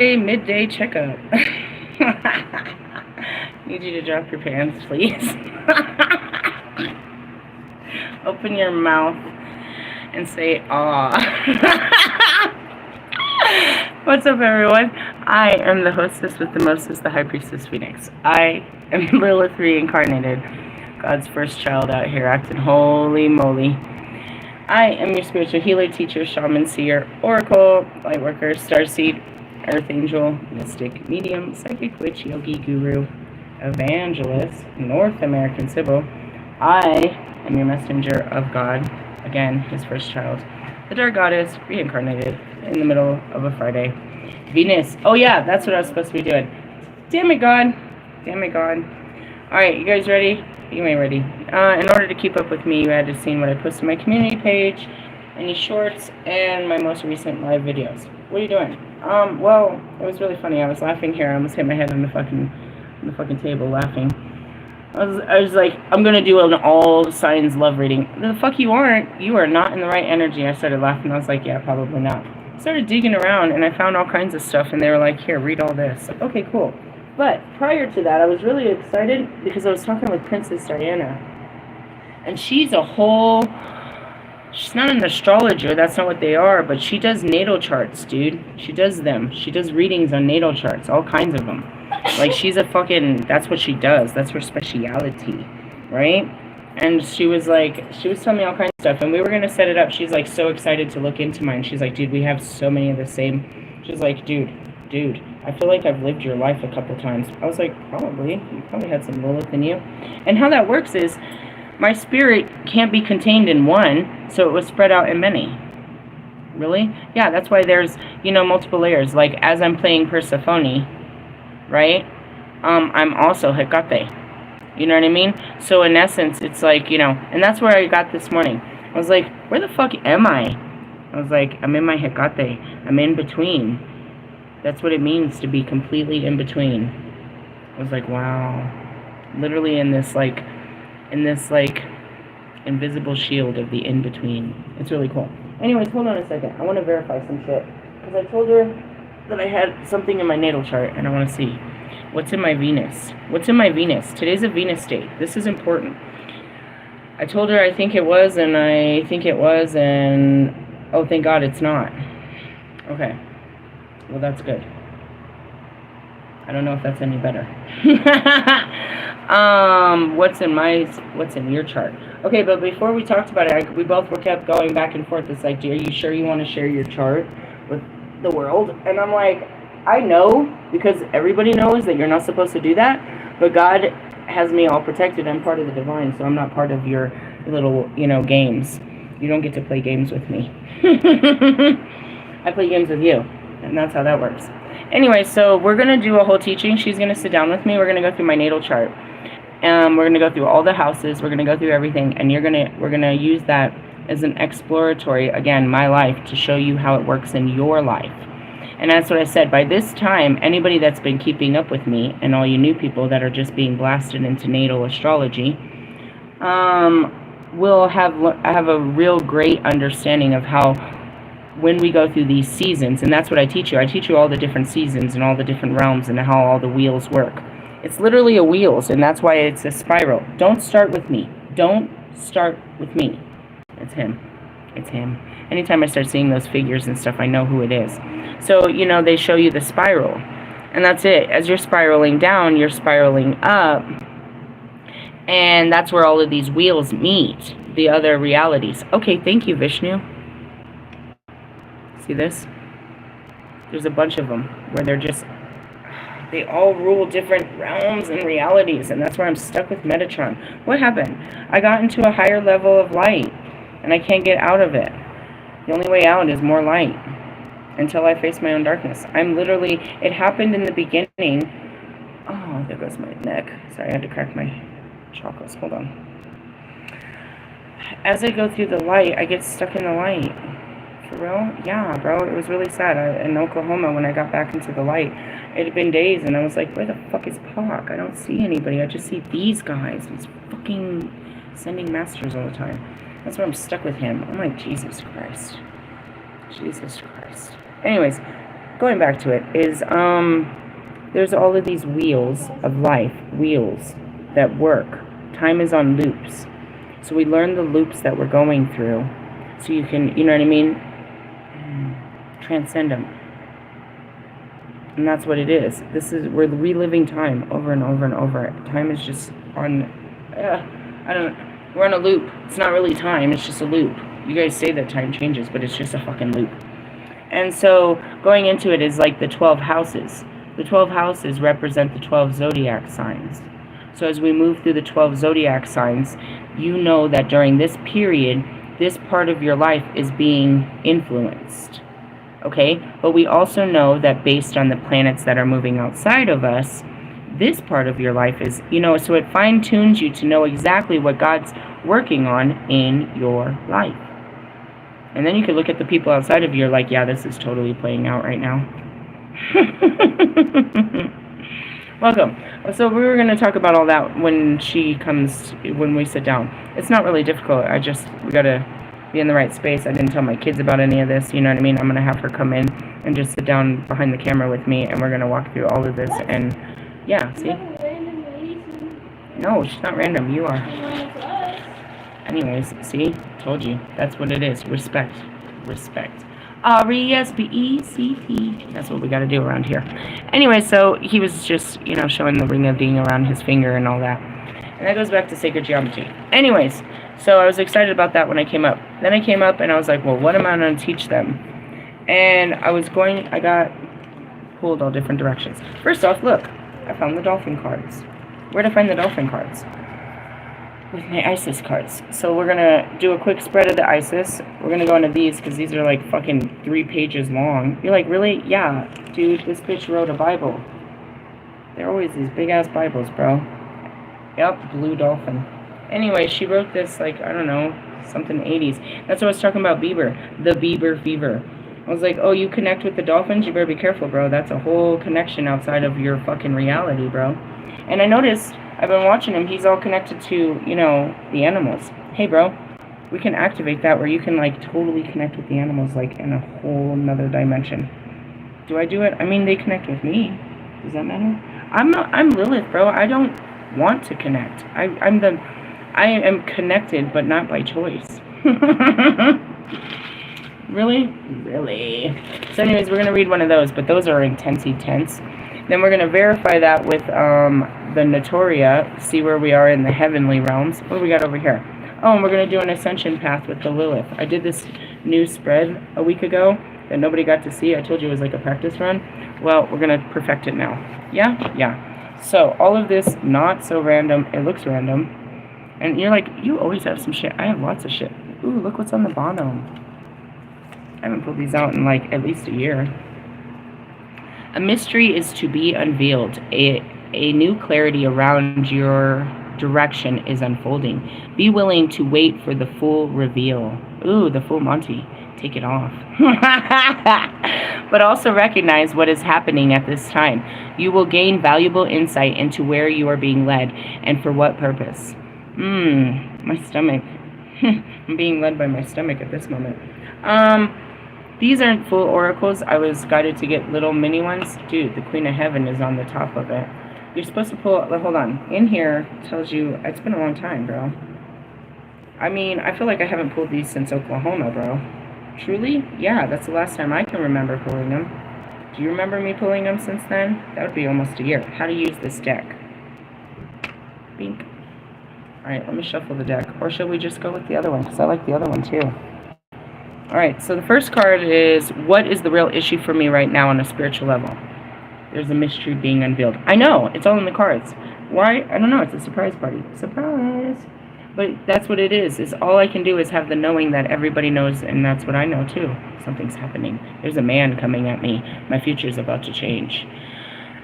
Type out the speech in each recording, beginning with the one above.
midday checkup. Need you to drop your pants, please. Open your mouth and say, "Aw." What's up, everyone? I am the hostess with the mostest, the High Priestess Phoenix. I am Lilith reincarnated, God's first child out here acting holy moly. I am your spiritual healer, teacher, shaman, seer, oracle, lightworker, starseed, earth angel, mystic, medium, psychic witch, yogi, guru, evangelist, North American Sybil. I am your messenger of God, again, his first child, the dark goddess, reincarnated in the middle of a Friday. Venus. Oh yeah, that's what I was supposed to be doing. Damn it, God. Damn it, God. Alright, you guys ready? You ain't ready. In order to keep up with me, you had to see what I posted on my community page, any shorts, and my most recent live videos. What are you doing? Well, it was really funny. I was laughing here. I almost hit my head on the fucking table laughing. I was like, I'm gonna do an all signs love reading. The fuck you aren't. You are not in the right energy. I started laughing. I was like, yeah, probably not. I started digging around and I found all kinds of stuff, and they were like, here, read all this. Okay, cool. But prior to that, I was really excited because I was talking with Princess Diana. And she's a whole... She's not an astrologer, that's not what they are, but she does natal charts, dude. She does them. She does readings on natal charts, all kinds of them. Like, she's a fucking... That's what she does. That's her speciality, right? And she was like... She was telling me all kinds of stuff, and we were going to set it up. She's, like, so excited to look into mine. She's like, dude, we have so many of the same... She's like, dude, I feel like I've lived your life a couple times. I was like, probably. You probably had some Lilith in you. And how that works is, my spirit can't be contained in one, so it was spread out in many. Really? Yeah, that's why there's, you know, multiple layers. Like, as I'm playing Persephone, right? I'm also Hecate. You know what I mean? So in essence, it's like, you know, and that's where I got this morning. I was like, where the fuck am I? I was like, I'm in my Hecate. I'm in between. That's what it means to be completely in between. I was like, wow. Literally in this invisible shield of the in-between. It's really cool. Anyways, hold on a second. I want to verify some shit. Because I told her that I had something in my natal chart, and I want to see. What's in my Venus? What's in my Venus? Today's a Venus state. This is important. I told her I think it was, and I think it was, and... Oh, thank God it's not. Okay. Well, that's good. I don't know if that's any better. What's in your chart? Okay, but before we talked about it, we both were kept going back and forth. It's like, are you sure you want to share your chart with the world? And I'm like, I know, because everybody knows that you're not supposed to do that, but God has me all protected. I'm part of the divine, so I'm not part of your little, you know, games. You don't get to play games with me. I play games with you. And that's how that works. Anyway, so we're going to do a whole teaching. She's going to sit down with me. We're going to go through my natal chart. We're going to go through all the houses. We're going to go through everything. And we're going to use that as an exploratory, again, my life, to show you how it works in your life. And that's what I said. By this time, anybody that's been keeping up with me, and all you new people that are just being blasted into natal astrology, will have a real great understanding of how... when we go through these seasons, and that's what I teach you all the different seasons and all the different realms and how all the wheels work. It's literally a wheels, and that's why it's a spiral. Don't start with me. Don't start with me. It's him. It's him. Anytime I start seeing those figures and stuff, I know who it is. So, you know, they show you the spiral, and that's it. As you're spiraling down, you're spiraling up, and that's where all of these wheels meet, the other realities. Okay, thank you, Vishnu. See this? There's a bunch of them where they all rule different realms and realities, and that's where I'm stuck with Metatron. What happened? I got into a higher level of light, and I can't get out of it. The only way out is more light until I face my own darkness. I'm literally... It happened in the beginning. Oh, there goes my neck. Sorry, I had to crack my chocolates. Hold on. As I go through the light, I get stuck in the light. For real? Yeah, bro. It was really sad. In Oklahoma, when I got back into the light, it had been days, and I was like, where the fuck is Pac? I don't see anybody. I just see these guys. These fucking sending masters all the time. That's where I'm stuck with him. I'm like, Jesus Christ. Jesus Christ. Anyways, going back to it, is there's all of these wheels of life, wheels that work. Time is on loops. So we learn the loops that we're going through so you can, you know what I mean, transcend them. And that's what it is. We're reliving time over and over and over. Time is just on, we're on a loop. It's not really time, it's just a loop. You guys say that time changes, but it's just a fucking loop. And so going into it is like the 12 houses. The 12 houses represent the 12 zodiac signs. So as we move through the 12 zodiac signs, you know that during this period, this part of your life is being influenced. Okay? But we also know that based on the planets that are moving outside of us, this part of your life is, you know, so it fine-tunes you to know exactly what God's working on in your life. And then you can look at the people outside of you, you're like, yeah, this is totally playing out right now. Welcome. So we were going to talk about all that when she comes, when we sit down. It's not really difficult. We got to be in the right space. I didn't tell my kids about any of this, you know what I mean? I'm going to have her come in and just sit down behind the camera with me, and we're going to walk through all of this. And yeah, see? No, she's not random. You are. Anyways, see? Told you. That's what it is. Respect. Respect. R-E-S-P-E-C-T. That's what we got to do around here. Anyway, so he was just, you know, showing the ring-a-ding around his finger and all that. And that goes back to sacred geometry. Anyways, so I was excited about that when I came up. Then I came up and I was like, well, what am I going to teach them? And I got pulled all different directions. First off, look, I found the dolphin cards. Where'd I find the dolphin cards? With my ISIS cards. So we're going to do a quick spread of the ISIS. We're going to go into these because these are like fucking 3 pages long. You're like, really? Yeah, dude, this bitch wrote a Bible. They're always these big-ass Bibles, bro. Yep, blue dolphin. Anyway, she wrote this, like, I don't know, something 80s. That's what I was talking about Bieber. The Bieber fever. I was like, oh, you connect with the dolphins? You better be careful, bro. That's a whole connection outside of your fucking reality, bro. And I noticed, I've been watching him, he's all connected to, you know, the animals. Hey, bro, we can activate that where you can, like, totally connect with the animals, like, in a whole nother dimension. Do I do it? I mean, they connect with me. Does that matter? I'm Lilith, bro. I don't want to connect. I am connected, but not by choice. Really? Really? So anyways, we're going to read one of those, but those are intense. Then we're going to verify that with the Notoria, see where we are in the heavenly realms. What do we got over here? Oh, and we're going to do an ascension path with the Lilith. I did this new spread a week ago that nobody got to see. I told you it was like a practice run. Well, we're going to perfect it now. Yeah? Yeah. So all of this, not so random. It looks random. And you're like, you always have some shit. I have lots of shit. Ooh, look what's on the bottom. I haven't pulled these out in like at least a year. A mystery is to be unveiled. A new clarity around your direction is unfolding. Be willing to wait for the full reveal. Ooh, the full Monty. Take it off. But also recognize what is happening at this time. You will gain valuable insight into where you are being led and for what purpose. My stomach. I'm being led by my stomach at this moment. These aren't full oracles. I was guided to get little mini ones. Dude, the Queen of Heaven is on the top of it. You're supposed to pull, hold on. In here tells you, it's been a long time, bro. I mean, I feel like I haven't pulled these since Oklahoma, bro. Truly? Yeah, that's the last time I can remember pulling them. Do you remember me pulling them since then? That would be almost a year. How to use this deck. Bink. Alright, let me shuffle the deck. Or should we just go with the other one? Because I like the other one too. Alright, so the first card is, what is the real issue for me right now on a spiritual level? There's a mystery being unveiled. I know, it's all in the cards. Why? I don't know, it's a surprise party. Surprise! But that's what it is all I can do is have the knowing that everybody knows, and that's what I know too. Something's happening. There's a man coming at me. My future's about to change.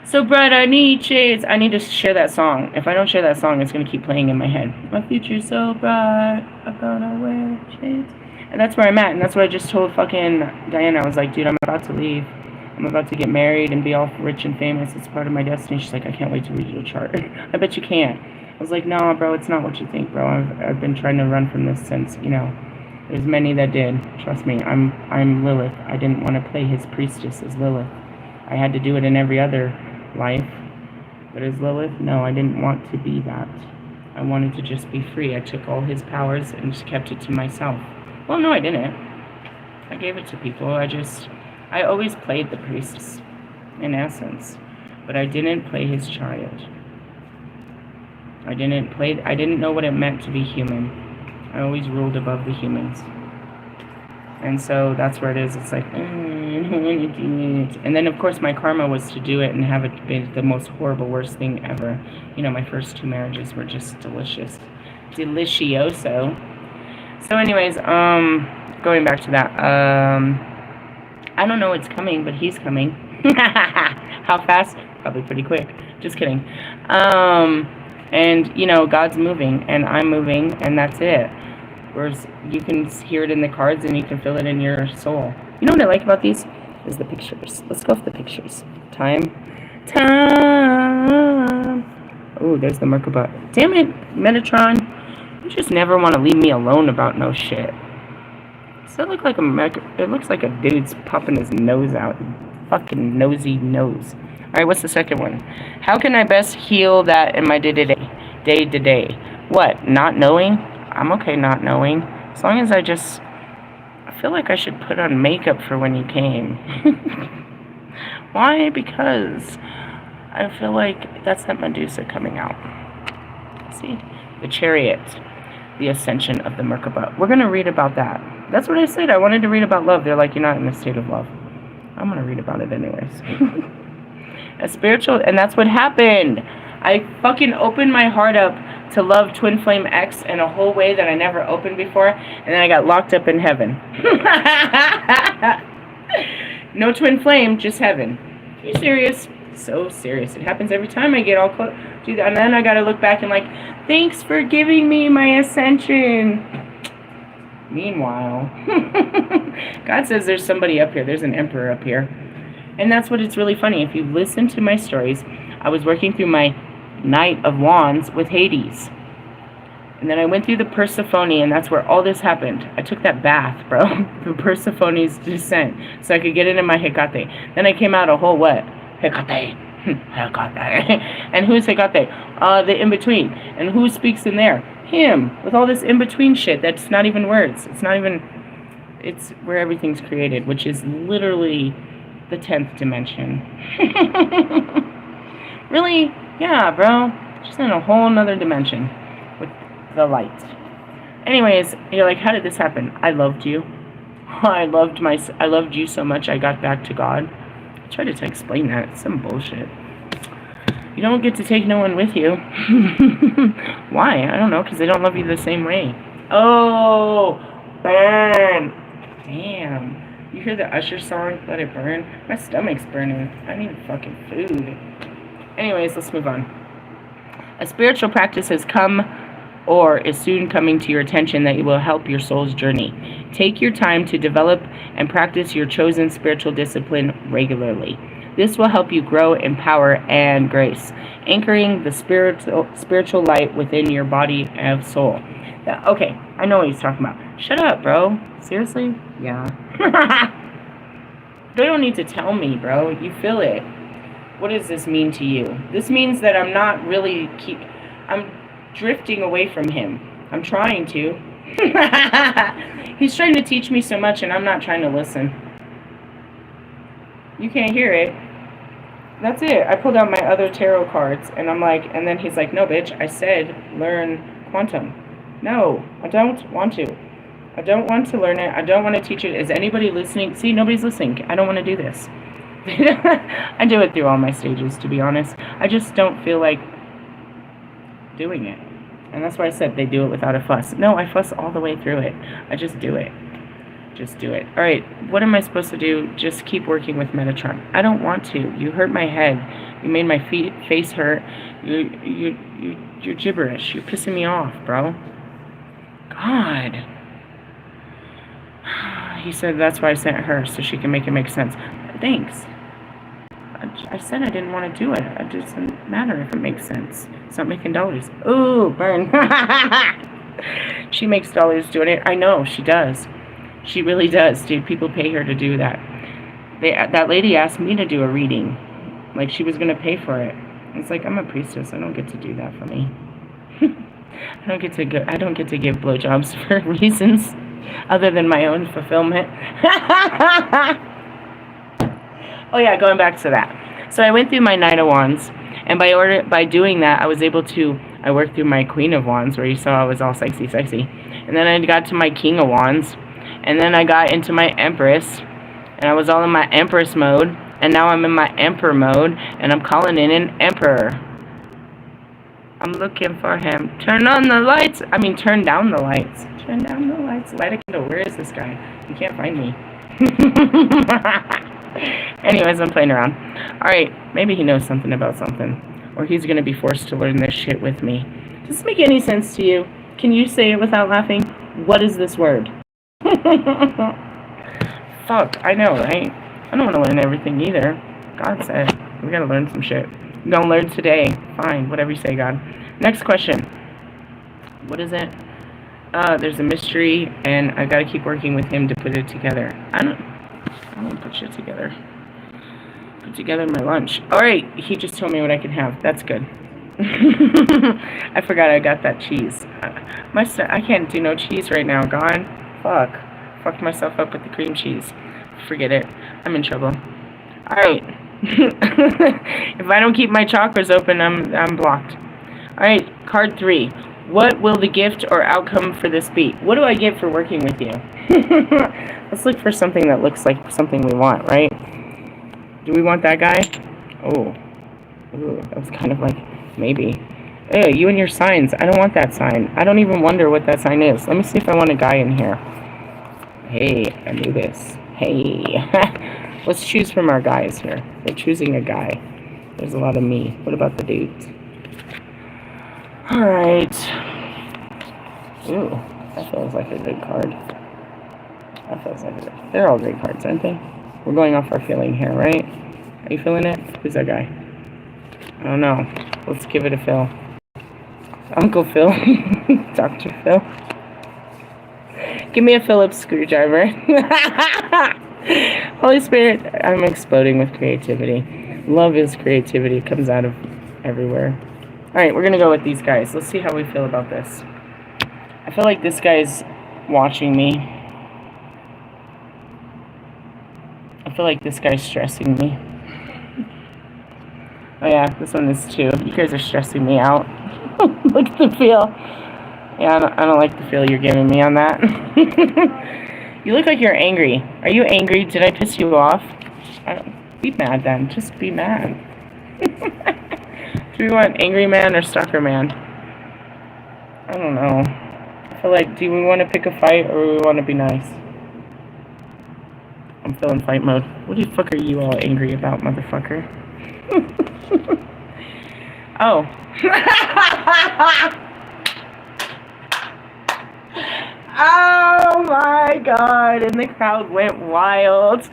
So bright, I need shades. I need to share that song. If I don't share that song, it's going to keep playing in my head. My future's so bright, I'm gonna wear shades. And that's where I'm at, and that's what I just told fucking Diana. I was like, dude, I'm about to leave. I'm about to get married and be all rich and famous. It's part of my destiny. She's like, I can't wait to read your chart. I bet you can't. I was like, no, bro, it's not what you think, bro. I've been trying to run from this since, you know, there's many that did. Trust me, I'm Lilith. I didn't want to play his priestess as Lilith. I had to do it in every other life. But as Lilith, no, I didn't want to be that. I wanted to just be free. I took all his powers and just kept it to myself. Well, no, I didn't. I gave it to people. I always played the priestess, in essence. But I didn't play his child. I didn't know what it meant to be human. I always ruled above the humans. And so that's where it is. It's like, I don't want to do it. And then, of course, my karma was to do it and have it be the most horrible, worst thing ever. You know, my first 2 marriages were just delicious. Delicioso. So anyways, going back to that, I don't know what's coming, but he's coming. How fast? Probably pretty quick. Just kidding. And, you know, God's moving, and I'm moving, and that's it. Whereas you can hear it in the cards, and you can feel it in your soul. You know what I like about these? Is the pictures. Let's go with the pictures. Time. Oh, there's the Merkaba. Damn it, Metatron. You just never want to leave me alone about no shit. Does that look like it looks like a dude's popping his nose out. Fucking nosy nose. Alright, what's the second one? How can I best heal that in my day-to-day? What? Not knowing? I'm okay not knowing. As long as I feel like I should put on makeup for when you came. Why? Because I feel like that's that Medusa coming out. See? The Chariot. The Ascension of the Merkaba. We're going to read about that. That's what I said. I wanted to read about love. They're like, you're not in a state of love. I'm going to read about it anyways. A spiritual, and that's what happened. I fucking opened my heart up to love Twin Flame X in a whole way that I never opened before, and then I got locked up in heaven. No Twin Flame, just heaven. Are you serious? So serious. It happens every time I get all close to that, and then I gotta look back and like, thanks for giving me my ascension. Meanwhile, God says there's somebody up here. There's an emperor up here. And that's what it's really funny. If you listen to my stories, I was working through my Knight of Wands with Hades. And then I went through the Persephone, and that's where all this happened. I took that bath, bro. The Persephone's descent. So I could get into my Hecate. Then I came out a whole what? Hecate. Hecate. And who's Hecate? The in-between. And who speaks in there? Him. With all this in-between shit that's not even words. It's not even... It's where everything's created, which is literally... the 10th dimension. Really? Yeah, bro. Just in a whole nother dimension with the light. Anyways, you're like, how did this happen? I loved you. I loved you so much I got back to God. I tried to explain that. It's some bullshit. You don't get to take no one with you. Why? I don't know, because they don't love you the same way. Oh, burn. Damn. You hear the Usher song, Let It Burn? My stomach's burning. I need fucking food. Anyways, let's move on. A spiritual practice has come or is soon coming to your attention that will help your soul's journey. Take your time to develop and practice your chosen spiritual discipline regularly. This will help you grow in power and grace, anchoring the spiritual light within your body and soul. Okay, I know what he's talking about. Shut up, bro. Seriously? Yeah. They don't need to tell me, bro. You feel it. What does this mean to you? This means that I'm not really I'm drifting away from him. I'm trying to. He's trying to teach me so much, and I'm not trying to listen. You can't hear it. That's it. I pulled out my other tarot cards, and I'm like, and then he's like, no, bitch, I said learn quantum. No, I don't want to. I don't want to learn it. I don't want to teach it. Is anybody listening? See, nobody's listening. I don't want to do this. I do it through all my stages, to be honest. I just don't feel like doing it. And that's why I said they do it without a fuss. No, I fuss all the way through it. I just do it. Just do it. All right, what am I supposed to do? Just keep working with Metatron. I don't want to. You hurt my head. You made my face hurt. You're gibberish. You're pissing me off, bro. God. He said that's why I sent her, so she can make it make sense. Thanks. I said I didn't want to do it. It doesn't matter if it makes sense. It's not making dollars. Ooh, burn. She makes dollars doing it. I know, she does. She really does, dude. People pay her to do that. that lady asked me to do a reading. Like, she was going to pay for it. It's like, I'm a priestess. I don't get to do that for me. I don't get to give blowjobs for reasons other than my own fulfillment. Oh yeah, going back to that. So I went through my Knight of Wands, and by doing that, I was able to. I worked through my Queen of Wands, where you saw I was all sexy, and then I got to my King of Wands, and then I got into my Empress, and I was all in my Empress mode, and now I'm in my Emperor mode, and I'm calling in an Emperor. I'm looking for him. Turn on the lights. I mean, turn down the lights. Turn down the lights. Light a candle. Where is this guy? You can't find me. Anyways, I'm playing around. Alright, maybe he knows something about something. Or he's going to be forced to learn this shit with me. Does this make any sense to you? Can you say it without laughing? What is this word? Fuck, I know, right? I don't want to learn everything either. God said, we gotta learn some shit. I'm gonna learn today. Fine, whatever you say, God. Next question. What is it? There's a mystery, and I gotta keep working with him to put it together. I don't put shit together. Put together my lunch. Alright, he just told me what I can have. That's good. I forgot I got that cheese. I can't do no cheese right now, God. Fuck. Fucked myself up with the cream cheese. Forget it. I'm in trouble. Alright. If I don't keep my chakras open, I'm blocked. Alright, card 3. What will the gift or outcome for this be? What do I get for working with you? Let's look for something that looks like something we want, right? Do we want that guy? Oh. Ooh, that was kind of like, maybe. Ew, you and your signs. I don't want that sign. I don't even wonder what that sign is. Let me see if I want a guy in here. Hey, I knew this. Hey. Let's choose from our guys here. We're choosing a guy. There's a lot of me. What about the dudes? Alright. Ooh, that feels like a good card. That feels like a good. They're all great cards, aren't they? We're going off our feeling here, right? Are you feeling it? Who's that guy? I don't know. Let's give it a Phil. Uncle Phil. Dr. Phil. Give me a Phillips screwdriver. Holy Spirit, I'm exploding with creativity. Love is creativity. It comes out of everywhere. Alright, we're going to go with these guys. Let's see how we feel about this. I feel like this guy's watching me. I feel like this guy's stressing me. Oh yeah, this one is too. You guys are stressing me out. Look at the feel. Yeah, I don't like the feel you're giving me on that. You look like you're angry. Are you angry? Did I piss you off? Be mad then. Just be mad. Do we want angry man or stalker man? I don't know. I feel like, do we want to pick a fight or do we want to be nice? I'm feeling fight mode. What the fuck are you all angry about, motherfucker? Oh. Oh my God, and the crowd went wild.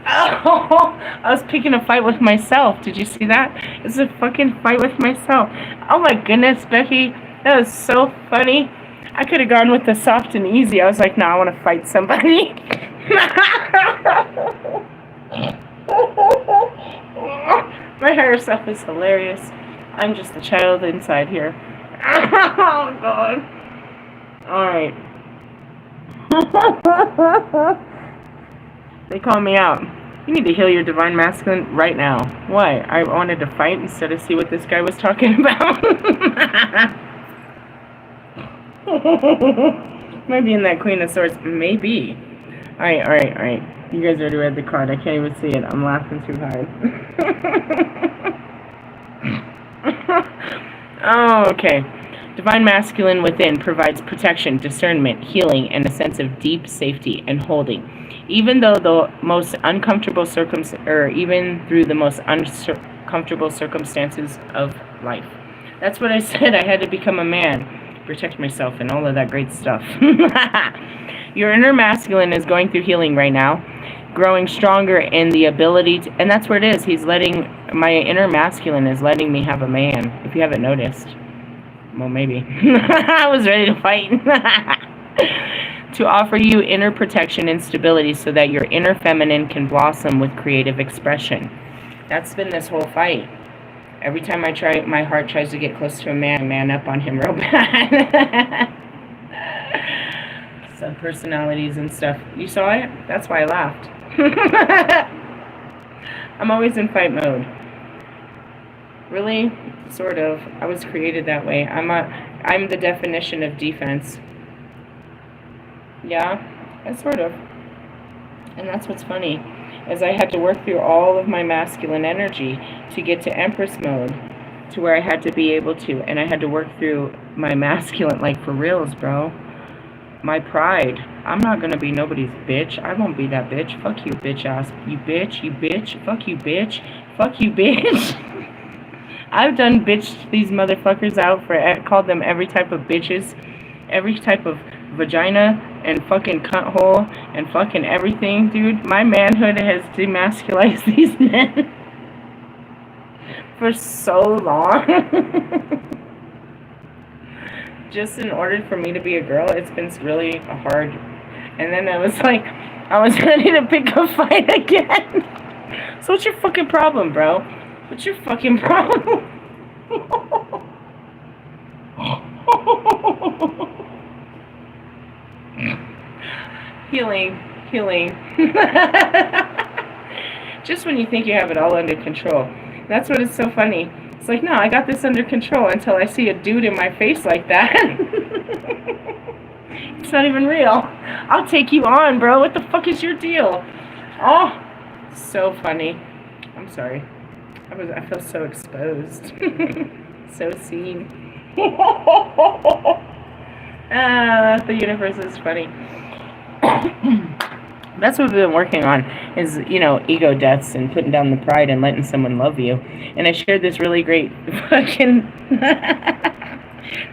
Oh, I was picking a fight with myself. Did you see that? It's a fucking fight with myself. Oh my goodness, Becky, that was so funny. I could have gone with the soft and easy. I was like, no, I want to fight somebody. My higher self is hilarious. I'm just a child inside here. Oh God. Alright. They call me out. You need to heal your divine masculine right now. Why? I wanted to fight instead of see what this guy was talking about. Might be in that Queen of Swords. Maybe. Alright. You guys already read the card. I can't even see it. I'm laughing too hard. Oh, okay. Divine masculine within provides protection, discernment, healing, and a sense of deep safety and holding. Even through the most uncomfortable circumstances of life. That's what I said. I had to become a man, protect myself, and all of that great stuff. Your inner masculine is going through healing right now, growing stronger in the ability to, and that's where it is. My inner masculine is letting me have a man, if you haven't noticed. Well, maybe. I was ready to fight. to offer you inner protection and stability so that your inner feminine can blossom with creative expression. That's been this whole fight. Every time my heart tries to get close to a man, I man up on him real bad. Subpersonalities and stuff. You saw it? That's why I laughed. I'm always in fight mode. Really? Sort of. I was created that way. I'm the definition of defense. Yeah, sort of. And that's what's funny, is I had to work through all of my masculine energy to get to Empress mode, to where I had to be able to, and I had to work through my masculine, like for reals, bro. My pride. I'm not gonna be nobody's bitch. I won't be that bitch. Fuck you, bitch ass. You bitch, you bitch. Fuck you, bitch. Fuck you, bitch. I've done bitched these motherfuckers out for, called them every type of bitches, every type of vagina and fucking cunt hole and fucking everything, dude. My manhood has demasculized these men for so long. Just in order for me to be a girl, it's been really hard. And then I was like, I was ready to pick a fight again. So what's your fucking problem, bro? What's your fucking problem? Healing. Just when you think you have it all under control. That's what is so funny. It's like, no, I got this under control until I see a dude in my face like that. It's not even real. I'll take you on, bro. What the fuck is your deal? Oh, so funny. I'm sorry. I feel so exposed. So seen. The universe is funny. That's what we've been working on, is, you know, ego deaths and putting down the pride and letting someone love you. And I shared this really great fucking...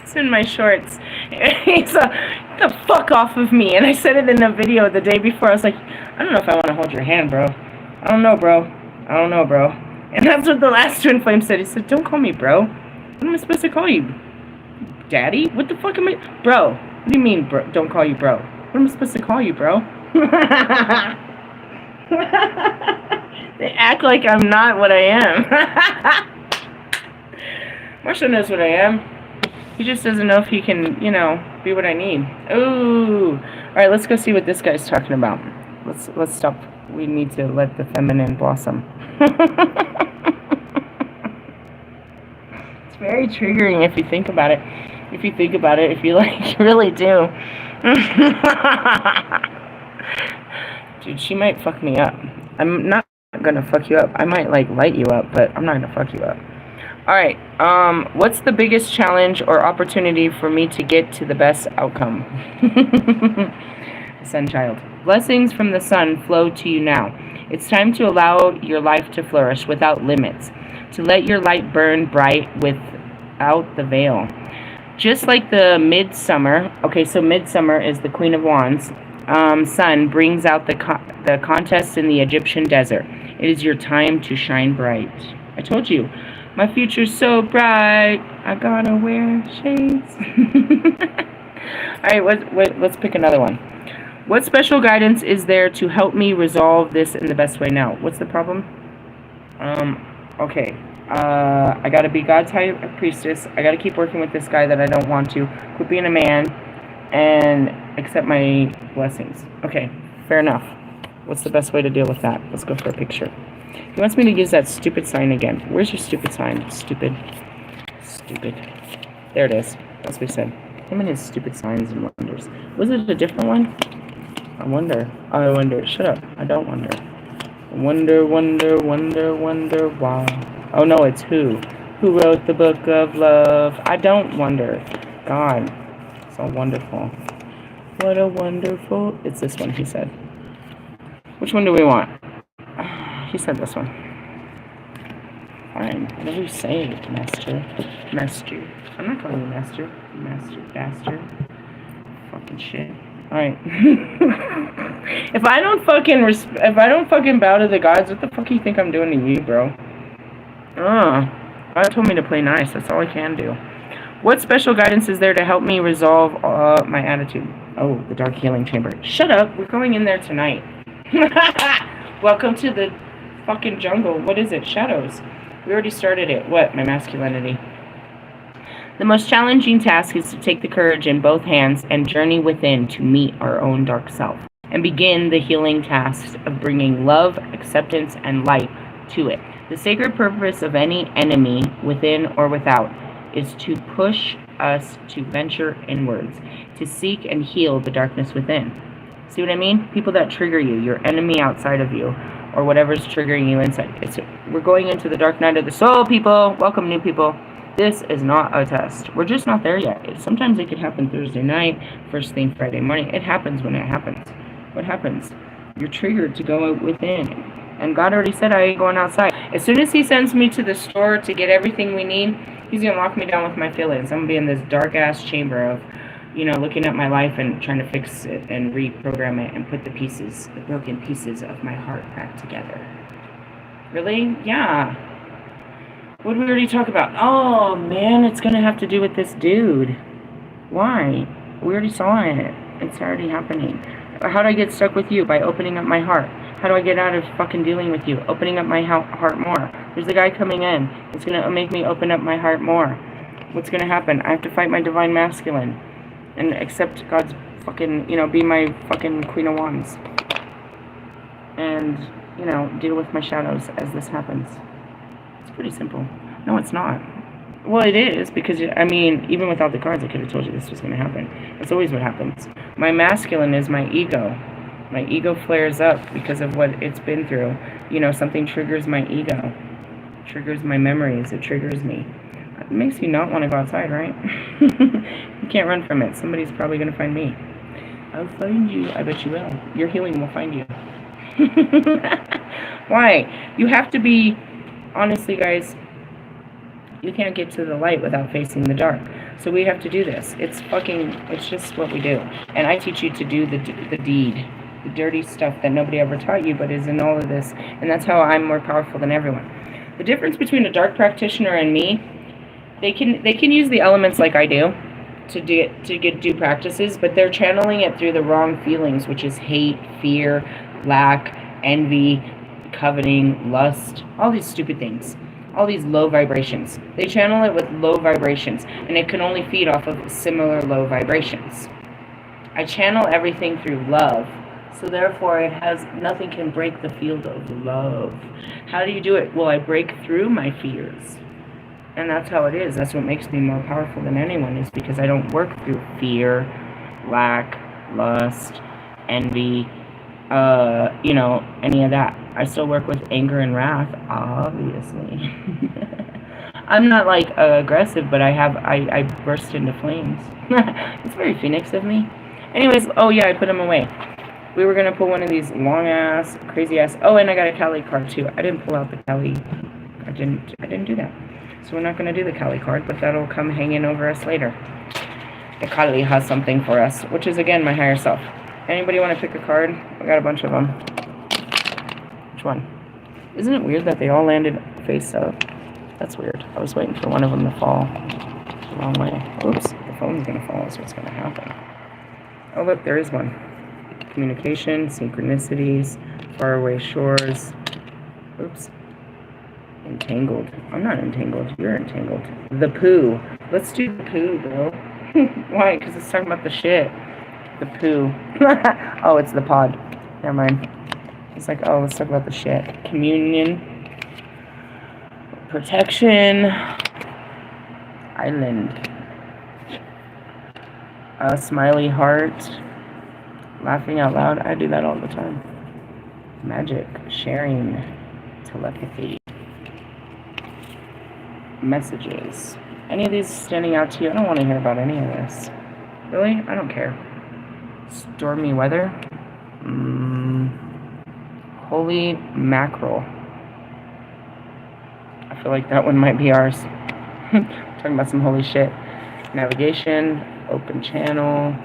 It's in my shorts. It's get the fuck off of me. And I said it in a video the day before. I was like, I don't know if I want to hold your hand, bro. I don't know, bro. And that's what the last twin flame said. He said, don't call me bro. What am I supposed to call you? Daddy? What the fuck am I... Bro. What do you mean, bro? Don't call you bro? What am I supposed to call you, bro? They act like I'm not what I am. Marshall knows what I am. He just doesn't know if he can, you know, be what I need. Ooh. Alright, let's go see what this guy's talking about. Let's stop. We need to let the feminine blossom. It's very triggering if you think about it. If you like, you really do. Dude, she might fuck me up. I'm not gonna fuck you up. I might, like, light you up, but I'm not gonna fuck you up. Alright, what's the biggest challenge or opportunity for me to get to the best outcome? Sun child. Blessings from the sun flow to you now. It's time to allow your life to flourish without limits. To let your light burn bright without the veil. Just like the midsummer, okay, so midsummer is the Queen of Wands, sun brings out the contest in the Egyptian desert. It is your time to shine bright. I told you, my future's so bright, I gotta wear shades. Alright, let's pick another one. What special guidance is there to help me resolve this in the best way now? What's the problem? Okay. I gotta be God's high priestess. I gotta keep working with this guy that I don't want to. Quit being a man and accept my blessings. Okay, fair enough. What's the best way to deal with that? Let's go for a picture. He wants me to use that stupid sign again. Where's your stupid sign? Stupid. There it is. That's what he said. Him and his stupid signs and wonders. Was it a different one? I wonder. Shut up. I don't wonder. Wonder why. Oh no, it's who wrote the book of love. I don't wonder. God, so wonderful. What a wonderful... It's this one, he said. Which one do we want? He said this one. Fine, whatever you say, master. I'm not calling you master. Bastard. Fucking shit. Alright. If I don't fucking bow to the gods, what the fuck do you think I'm doing to you, bro? God told me to play nice. That's all I can do. What special guidance is there to help me resolve my attitude? Oh, the dark healing chamber. Shut up. We're going in there tonight. Welcome to the fucking jungle. What is it? Shadows. We already started it. What? My masculinity. The most challenging task is to take the courage in both hands and journey within to meet our own dark self and begin the healing task of bringing love, acceptance, and light to it. The sacred purpose of any enemy, within or without, is to push us to venture inwards, to seek and heal the darkness within. See what I mean? People that trigger you, your enemy outside of you, or whatever's triggering you inside. We're going into the dark night of the soul, people. Welcome, new people. This is not a test. We're just not there yet. Sometimes it could happen Thursday night, first thing Friday morning. It happens when it happens. What happens? You're triggered to go within. And God already said I ain't going outside. As soon as he sends me to the store to get everything we need, he's going to lock me down with my feelings. I'm going to be in this dark-ass chamber of, looking at my life and trying to fix it and reprogram it and put the broken pieces of my heart back together. Really? Yeah. What did we already talk about? Oh, man, it's going to have to do with this dude. Why? We already saw it. It's already happening. How do I get stuck with you? By opening up my heart. How do I get out of fucking dealing with you? Opening up my heart more. There's a guy coming in. It's going to make me open up my heart more. What's going to happen? I have to fight my divine masculine. And accept God's fucking, be my fucking Queen of Wands. And, deal with my shadows as this happens. Pretty simple. No, it's not. Well, it is, because, even without the cards, I could have told you this was going to happen. That's always what happens. My masculine is my ego. My ego flares up because of what it's been through. Something triggers my ego. Triggers my memories. It triggers me. It makes you not want to go outside, right? You can't run from it. Somebody's probably going to find me. I'll find you. I bet you will. Your healing will find you. Why? You have to be... Honestly, guys, you can't get to the light without facing the dark. So we have to do this. It's just what we do. And I teach you to do the deed, the dirty stuff that nobody ever taught you, but is in all of this. And that's how I'm more powerful than everyone. The difference between a dark practitioner and me, they can use the elements like I do to do practices, but they're channeling it through the wrong feelings, which is hate, fear, lack, envy, coveting, lust, all these stupid things, all these low vibrations. They channel it with low vibrations, and it can only feed off of similar low vibrations. I channel everything through love, so therefore nothing can break the field of love. How do you do it? Well, I break through my fears, and that's how it is. That's what makes me more powerful than anyone, is because I don't work through fear, lack, lust, envy, any of that. I still work with anger and wrath, obviously. I'm not aggressive, but I burst into flames. It's very Phoenix of me. Anyways, oh yeah, I put them away. We were gonna pull one of these long ass, crazy ass. Oh, and I got a Kali card too. I didn't pull out the Kali. I didn't do that. So we're not gonna do the Kali card, but that'll come hanging over us later. The Kali has something for us, which is again my higher self. Anybody want to pick a card? I got a bunch of them. Which one? Isn't it weird that they all landed face up? That's weird. I was waiting for one of them to fall the wrong way. Oops, the phone's going to fall, so what's going to happen? Oh, look, there is one. Communication, synchronicities, faraway shores. Oops. Entangled. I'm not entangled. You're entangled. The poo. Let's do the poo, bro. Why? Because it's talking about the shit. The poo. Oh, it's the pod. Never mind. It's like, oh, let's talk about the shit. Communion. Protection. Island. A smiley heart. Laughing out loud. I do that all the time. Magic. Sharing. Telepathy. Messages. Any of these standing out to you? I don't want to hear about any of this. Really? I don't care. Stormy weather. Holy mackerel. I feel like that one might be ours. Talking about some holy shit. Navigation. Open channel.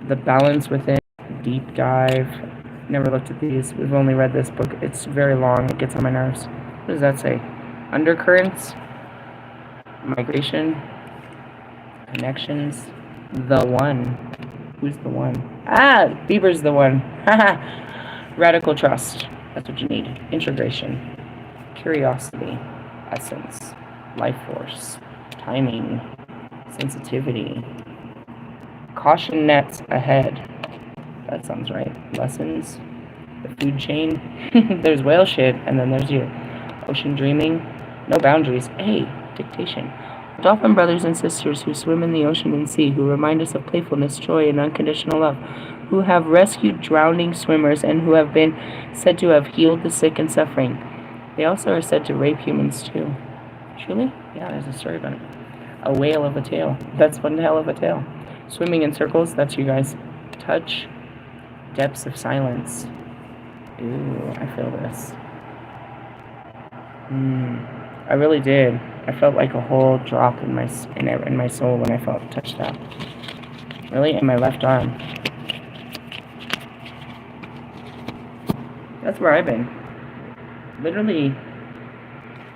The balance within. Deep dive. Never looked at these. We've only read this book. It's very long. It gets on my nerves. What does that say? Undercurrents. Migration. Connections. The one. Who's the one? Ah, Bieber's the one. Radical trust. That's what you need. Integration. Curiosity. Essence. Life force. Timing. Sensitivity. Caution nets ahead. That sounds right. Lessons. The food chain. There's whale shit, and then there's you. Ocean dreaming. No boundaries. Hey, dictation. Dolphin brothers and sisters who swim in the ocean and sea, who remind us of playfulness, joy, and unconditional love, who have rescued drowning swimmers, and who have been said to have healed the sick and suffering. They also are said to rape humans, too. Truly? Yeah, there's a story about it. A whale of a tale. That's one hell of a tale. Swimming in circles, that's you guys. Touch. Depths of silence. Ooh, I feel this. I really did. I felt like a whole drop in my soul when I touched that. Really, in my left arm. That's where I've been. Literally,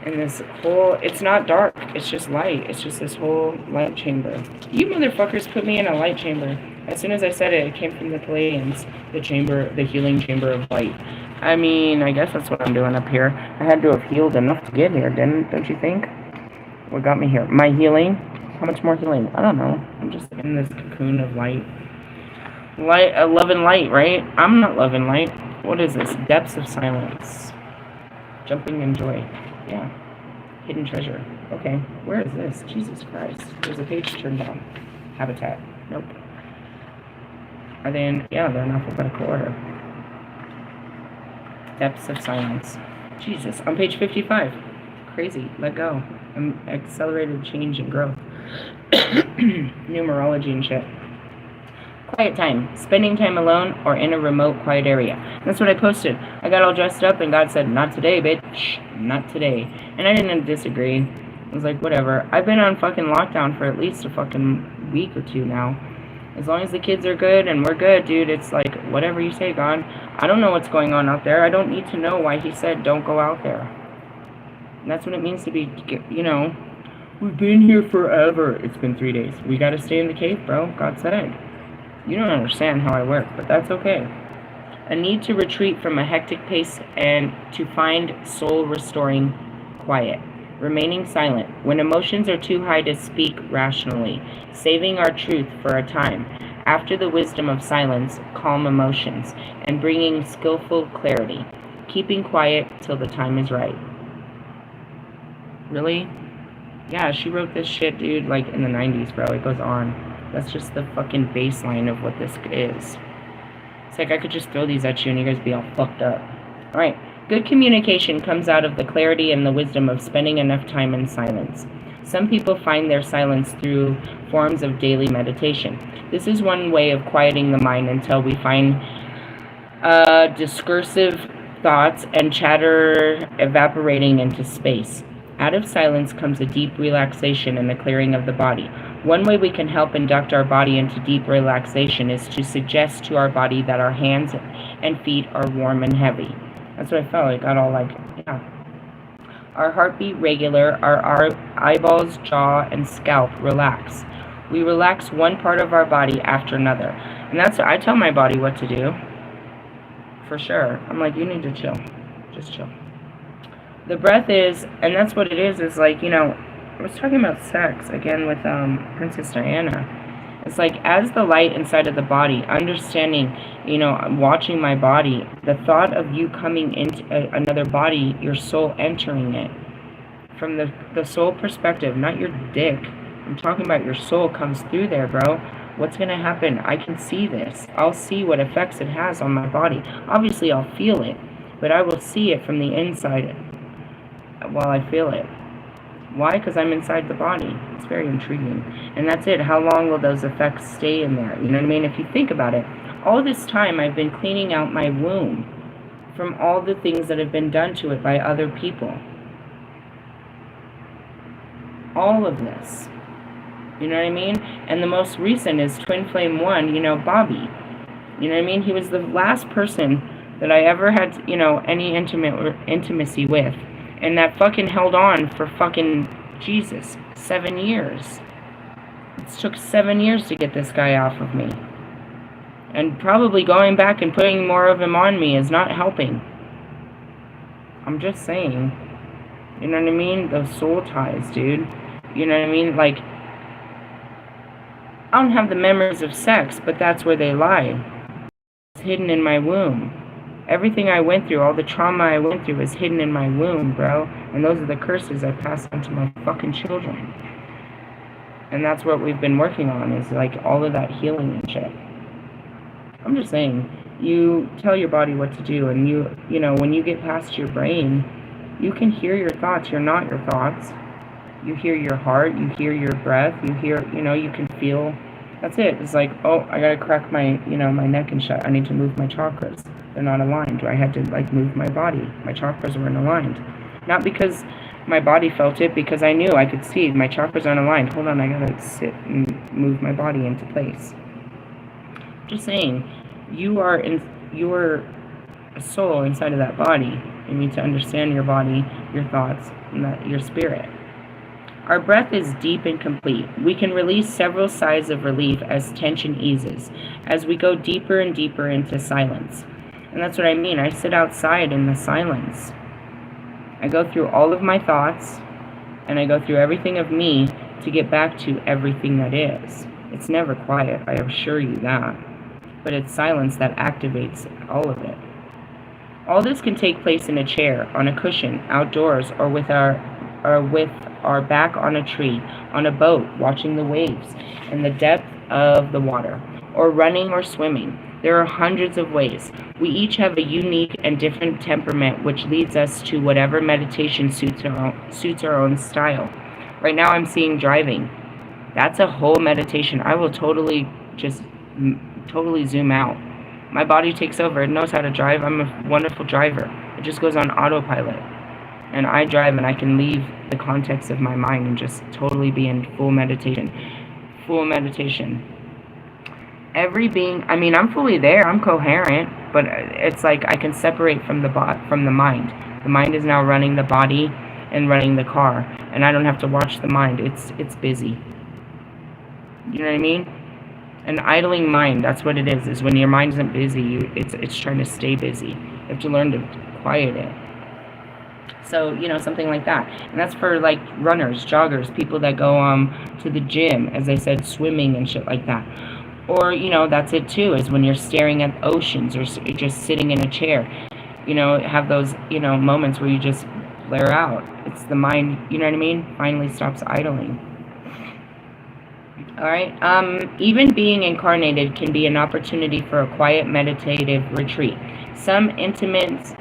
in this whole. It's not dark. It's just light. It's just this whole light chamber. You motherfuckers put me in a light chamber. As soon as I said it, it came from the Pleiadians. The chamber, the healing chamber of light. I mean, I guess that's what I'm doing up here. I had to have healed enough to get here, don't you think? What got me here? My healing? How much more healing? I don't know. I'm just in this cocoon of light. Love and light, right? I'm not love and light. What is this? Depths of silence. Jumping in joy. Yeah. Hidden treasure. Okay. Where is this? Jesus Christ. There's a page turned down. Habitat. Nope. Are they in? Yeah, they're in alphabetical order. Depths of silence. Jesus. On page 55. Crazy. Let go. Accelerated change and growth. Numerology and shit. Quiet time. Spending time alone or in a remote, quiet area. That's what I posted. I got all dressed up and God said, not today, bitch. Not today. And I didn't disagree. I was like, whatever. I've been on fucking lockdown for at least a fucking week or two now. As long as the kids are good and we're good, dude, it's like, whatever you say, God. I don't know what's going on out there. I don't need to know why he said don't go out there. And that's what it means to be, you know, we've been here forever. It's been 3 days. We got to stay in the cave, bro. God said. You don't understand how I work, but that's okay. A need to retreat from a hectic pace and to find soul-restoring quiet. Remaining silent when emotions are too high to speak rationally. Saving our truth for a time. After the wisdom of silence, calm emotions, and bringing skillful clarity. Keeping quiet till the time is right. Really? Yeah, she wrote this shit, dude, like in the 90s, bro. It goes on. That's just the fucking baseline of what this is. It's like I could just throw these at you and you guys be all fucked up. Alright. Good communication comes out of the clarity and the wisdom of spending enough time in silence. Some people find their silence through forms of daily meditation. This is one way of quieting the mind until we find discursive thoughts and chatter evaporating into space. Out of silence comes a deep relaxation and a clearing of the body. One way we can help induct our body into deep relaxation is to suggest to our body that our hands and feet are warm and heavy. That's what I felt. It got all like, yeah. Our heartbeat regular, our eyeballs, jaw, and scalp relax. We relax one part of our body after another. And that's what I tell my body what to do. For sure. I'm like, you need to chill. Just chill. The breath is, and that's what it is like, you know, I was talking about sex again with Princess Diana. It's like, as the light inside of the body, understanding, you know, watching my body, the thought of you coming into another body, your soul entering it, from the soul perspective, not your dick. I'm talking about your soul comes through there, bro. What's going to happen? I can see this. I'll see what effects it has on my body. Obviously, I'll feel it, but I will see it from the inside while I feel it. Why? Because I'm inside the body. It's very intriguing. And that's it. How long will those effects stay in there? You know what I mean? If you think about it, all this time I've been cleaning out my womb from all the things that have been done to it by other people. All of this. You know what I mean? And the most recent is Twin Flame 1, you know, Bobby. You know what I mean? He was the last person that I ever had, you know, any intimacy with. And that fucking held on for fucking, Jesus, 7 years. It took 7 years to get this guy off of me. And probably going back and putting more of him on me is not helping. I'm just saying. You know what I mean? Those soul ties, dude. You know what I mean? Like, I don't have the memories of sex, but that's where they lie. It's hidden in my womb. Everything I went through, all the trauma I went through is hidden in my womb, bro. And those are the curses I pass on to my fucking children. And that's what we've been working on, is like all of that healing and shit. I'm just saying, you tell your body what to do, and you know, when you get past your brain, you can hear your thoughts. You're not your thoughts. You hear your heart, you hear your breath, you hear, you know, you can feel. That's it. It's like, oh, I gotta crack my, you know, my neck and shut. I need to move my chakras. They're not aligned. I had to, like, move my body. My chakras weren't aligned. Not because my body felt it, because I knew, I could see my chakras aren't aligned. Hold on, I gotta sit and move my body into place. Just saying, you are a soul inside of that body. You need to understand your body, your thoughts, and your spirit. Our breath is deep and complete. We can release several sighs of relief as tension eases, as we go deeper and deeper into silence. And that's what I mean. I sit outside in the silence. I go through all of my thoughts, and I go through everything of me to get back to everything that is. It's never quiet, I assure you that. But it's silence that activates all of it. All this can take place in a chair, on a cushion, outdoors, or with our back on a tree, on a boat, watching the waves in the depth of the water, or running or swimming. There are hundreds of ways. We each have a unique and different temperament, which leads us to whatever meditation suits our own style. Right now I'm seeing driving. That's a whole meditation. I will totally zoom out. My body takes over. It knows how to drive. I'm a wonderful driver. It just goes on autopilot. And I drive, and I can leave the context of my mind and just totally be in full meditation. Full meditation. Every being, I mean, I'm fully there. I'm coherent, but it's like I can separate from the mind. The mind is now running the body and running the car, and I don't have to watch the mind. It's busy. You know what I mean? An idling mind, that's what it is when your mind isn't busy, it's trying to stay busy. You have to learn to quiet it. So, you know, something like that. And that's for, like, runners, joggers, people that go to the gym, as I said, swimming and shit like that. Or, you know, that's it too, is when you're staring at oceans or just sitting in a chair. You know, have those, you know, moments where you just blare out. It's the mind, you know what I mean? Finally stops idling. Alright, even being incarnated can be an opportunity for a quiet meditative retreat. Some inmates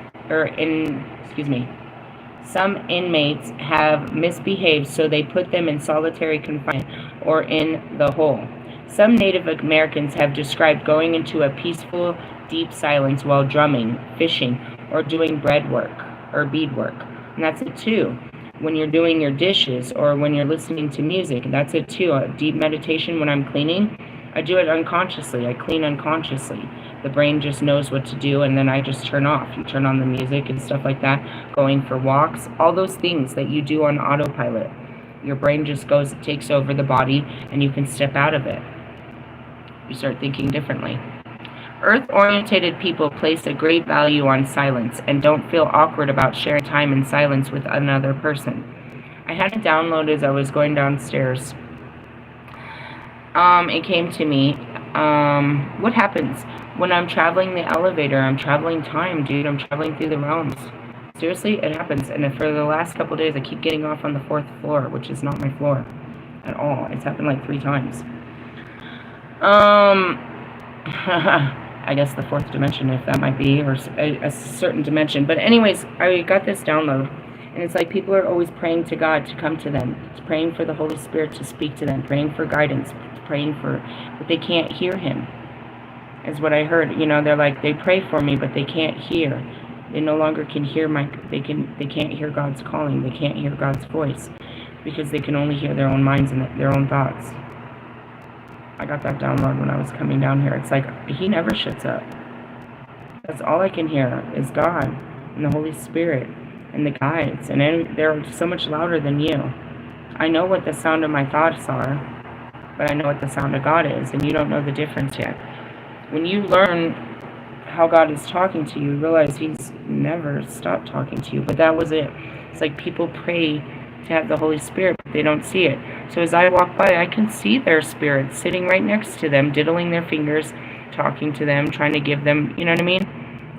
have misbehaved, so they put them in solitary confinement or in the hole. Some Native Americans have described going into a peaceful, deep silence while drumming, fishing, or doing beadwork. And that's it too. When you're doing your dishes or when you're listening to music, that's it too. A deep meditation when I'm cleaning, I do it unconsciously. I clean unconsciously. The brain just knows what to do, and then I just turn off. You turn on the music and stuff like that, going for walks, all those things that you do on autopilot. Your brain just takes over the body, and you can step out of it. You start thinking differently. Earth-orientated people place a great value on silence and don't feel awkward about sharing time in silence with another person. I had it downloaded as I was going downstairs. It came to me. What happens when I'm traveling the elevator? I'm traveling time, dude. I'm traveling through the realms. Seriously, it happens. And for the last couple days, I keep getting off on the 4th floor, which is not my floor at all. It's happened like 3 times. I guess the 4th dimension, if that might be, or a certain dimension. But anyways, I got this download, and it's like people are always praying to God to come to them, praying for the Holy Spirit to speak to them, praying for guidance, praying for, but they can't hear Him, is what I heard. You know, they're like, they pray for me, but they can't hear. They no longer can hear they can't hear God's calling. They can't hear God's voice because they can only hear their own minds and their own thoughts. I got that download when I was coming down here. It's like, He never shuts up. That's all I can hear is God and the Holy Spirit and the guides. And they're so much louder than you. I know what the sound of my thoughts are. but I know what the sound of God is, and you don't know the difference yet. When you learn how God is talking to you, realize He's never stopped talking to you. But that was it. It's like people pray to have the Holy Spirit, but they don't see it. So as I walk by, I can see their spirit sitting right next to them, diddling their fingers, talking to them, trying to give them, you know what I mean?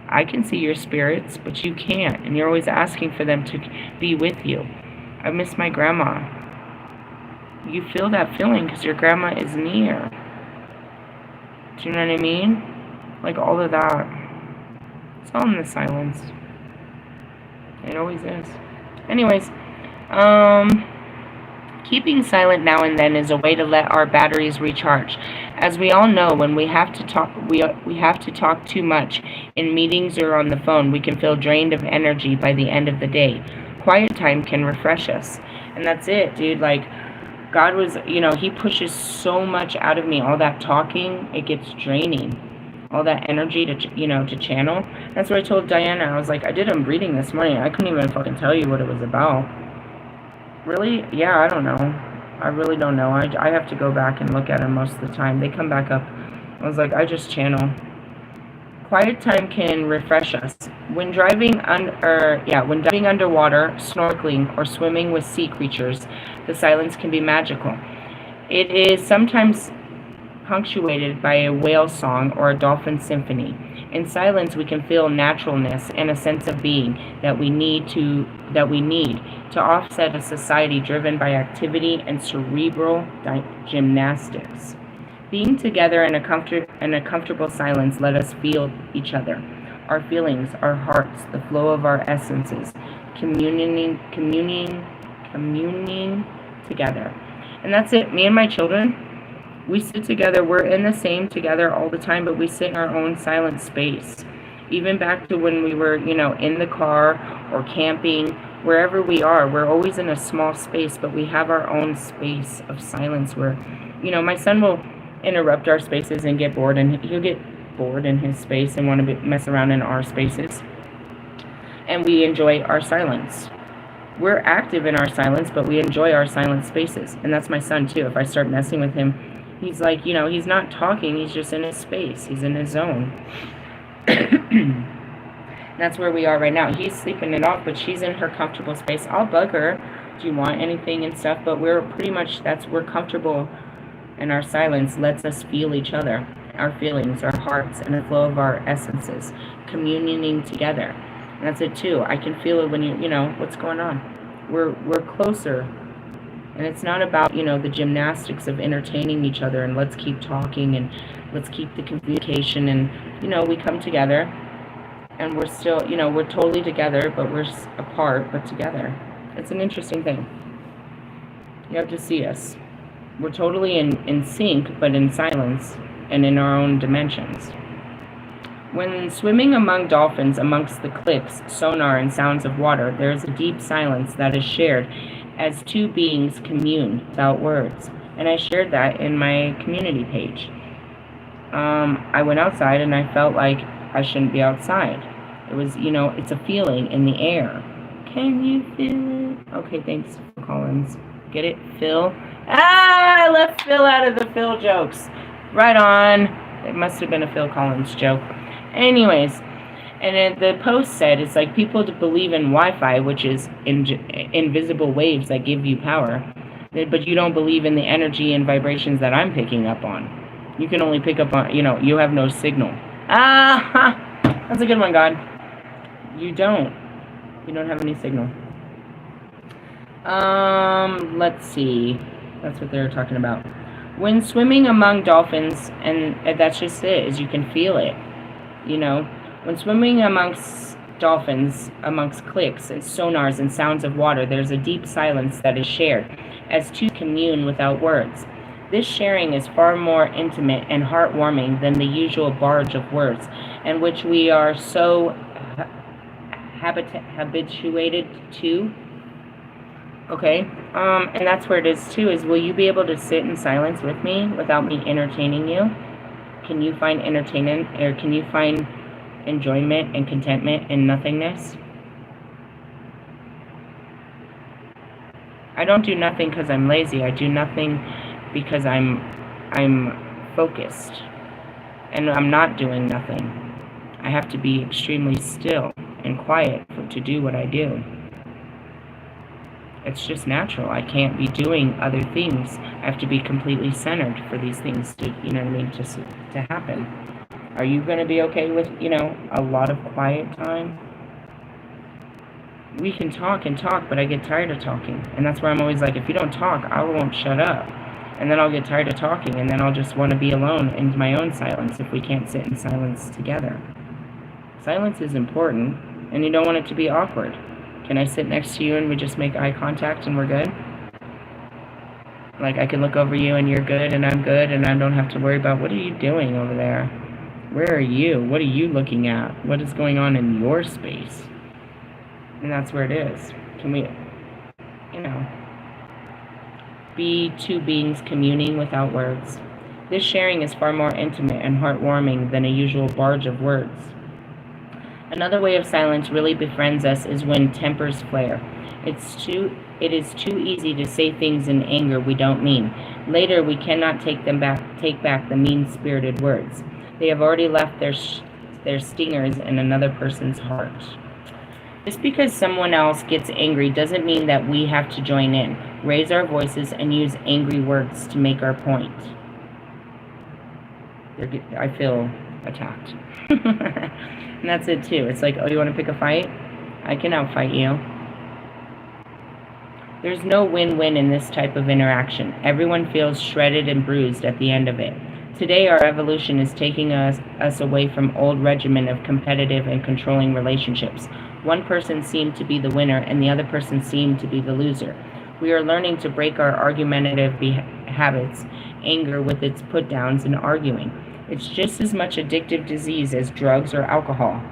I can see your spirits, but you can't, and you're always asking for them to be with you. I miss my grandma. You feel that feeling because your grandma is near. Do you know what I mean? Like all of that. It's all in the silence. It always is. Anyways, keeping silent now and then is a way to let our batteries recharge. As we all know, when we have to talk, we have to talk too much in meetings or on the phone, we can feel drained of energy by the end of the day. Quiet time can refresh us. And that's it, dude. Like, God was, He pushes so much out of me. All that talking, it gets draining. All that energy to channel. That's what I told Diana. I was like, I did a reading this morning. I couldn't even fucking tell you what it was about. Really? Yeah, I don't know. I really don't know. I have to go back and look at them most of the time. They come back up. I was like, I just channel. Quiet time can refresh us. When diving underwater, snorkeling, or swimming with sea creatures, the silence can be magical. It is sometimes punctuated by a whale song or a dolphin symphony. In silence, we can feel naturalness and a sense of being that we need to offset a society driven by activity and cerebral gymnastics. Being together in a comfortable silence let us feel each other, our feelings, our hearts, the flow of our essences, communing together. And that's it. Me and my children, we sit together. We're in the same together all the time, but we sit in our own silent space. Even back to when we were, in the car or camping, wherever we are, we're always in a small space, but we have our own space of silence where, my son will interrupt our spaces and get bored, and he'll get bored in his space and want to mess around in our spaces. And we enjoy our silence. We're active in our silence, but we enjoy our silent spaces. And that's my son, too. If I start messing with him, he's like, he's not talking. He's just in his space. He's in his zone. That's where we are right now. He's sleeping it off, but she's in her comfortable space. I'll bug her. Do you want anything and stuff? But we're pretty much, we're comfortable, and our silence lets us feel each other, our feelings, our hearts, and the flow of our essences, communing together. And that's it, too. I can feel it when what's going on. We're closer. And it's not about, the gymnastics of entertaining each other and let's keep talking and let's keep the communication and, we come together and we're still, we're totally together, but we're apart, but together. It's an interesting thing. You have to see us. We're totally in sync, but in silence and in our own dimensions. When swimming among dolphins, amongst the cliffs, sonar, and sounds of water, there is a deep silence that is shared as two beings commune without words. And I shared that in my community page. I went outside and I felt like I shouldn't be outside. It was, it's a feeling in the air. Can you feel it? Okay, thanks, Phil Collins. Get it, Phil? I left Phil out of the Phil jokes. Right on. It must have been a Phil Collins joke. Anyways, and the post said it's like people to believe in Wi-Fi, which is invisible waves that give you power, but you don't believe in the energy and vibrations that I'm picking up on. You can only pick up on, you have no signal. That's a good one, God. You don't have any signal. Let's see. That's what they're talking about. When swimming among dolphins, and that's just it, is you can feel it. When swimming amongst dolphins, amongst clicks and sonars and sounds of water, there's a deep silence that is shared, as two commune without words. This sharing is far more intimate and heartwarming than the usual barrage of words, in which we are so habituated to. Okay, and that's where it is too, is will you be able to sit in silence with me without me entertaining you? Can you find entertainment, or can you find enjoyment and contentment in nothingness? I don't do nothing because I'm lazy. I do nothing because I'm focused and I'm not doing nothing. I have to be extremely still and quiet to do what I do. It's just natural. I can't be doing other things. I have to be completely centered for these things to, you know what I mean, to happen. Are you going to be okay with, you know, a lot of quiet time? We can talk and talk, but I get tired of talking. And that's where I'm always like, if you don't talk, I won't shut up. And then I'll get tired of talking, and then I'll just want to be alone in my own silence if we can't sit in silence together. Silence is important, and you don't want it to be awkward. Can I sit next to you and we just make eye contact and we're good? Like, I can look over you and you're good and I'm good, and I don't have to worry about, what are you doing over there? Where are you? What are you looking at? What is going on in your space? And that's where it is. Can we, you know, be two beings communing without words? This sharing is far more intimate and heartwarming than a usual barrage of words. Another way of silence really befriends us is when tempers flare. It is too easy to say things in anger we don't mean. Later, we cannot take back the mean-spirited words. They have already left their stingers in another person's heart. Just because someone else gets angry doesn't mean that we have to join in, raise our voices, and use angry words to make our point. I feel attacked. And that's it too. It's like, oh, you want to pick a fight? I can outfight you. There's no win-win in this type of interaction. Everyone feels shredded and bruised at the end of it. Today, our evolution is taking us away from old regimen of competitive and controlling relationships. One person seemed to be the winner, and the other person seemed to be the loser. We are learning to break our argumentative habits, anger with its put-downs, and arguing. It's just as much addictive disease as drugs or alcohol.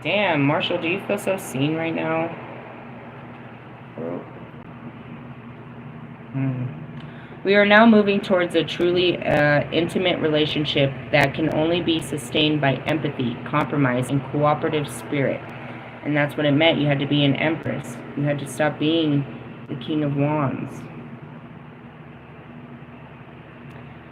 Damn, Marshall, do you feel so seen right now? We are now moving towards a truly intimate relationship that can only be sustained by empathy, compromise, and cooperative spirit. And that's what it meant. You had to be an empress. You had to stop being the King of Wands.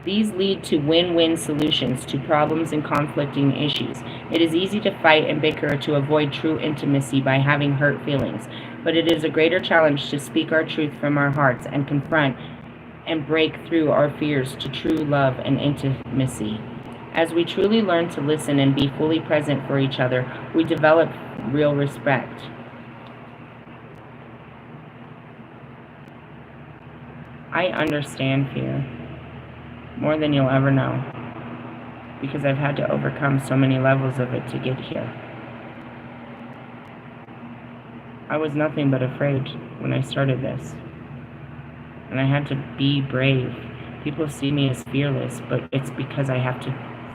These lead to win-win solutions to problems and conflicting issues. It is easy to fight and bicker to avoid true intimacy by having hurt feelings, but it is a greater challenge to speak our truth from our hearts and confront and break through our fears to true love and intimacy. As we truly learn to listen and be fully present for each other, we develop real respect. I understand fear more than you'll ever know, because I've had to overcome so many levels of it to get here. I was nothing but afraid when I started this, and I had to be brave. People see me as fearless, but it's because I have to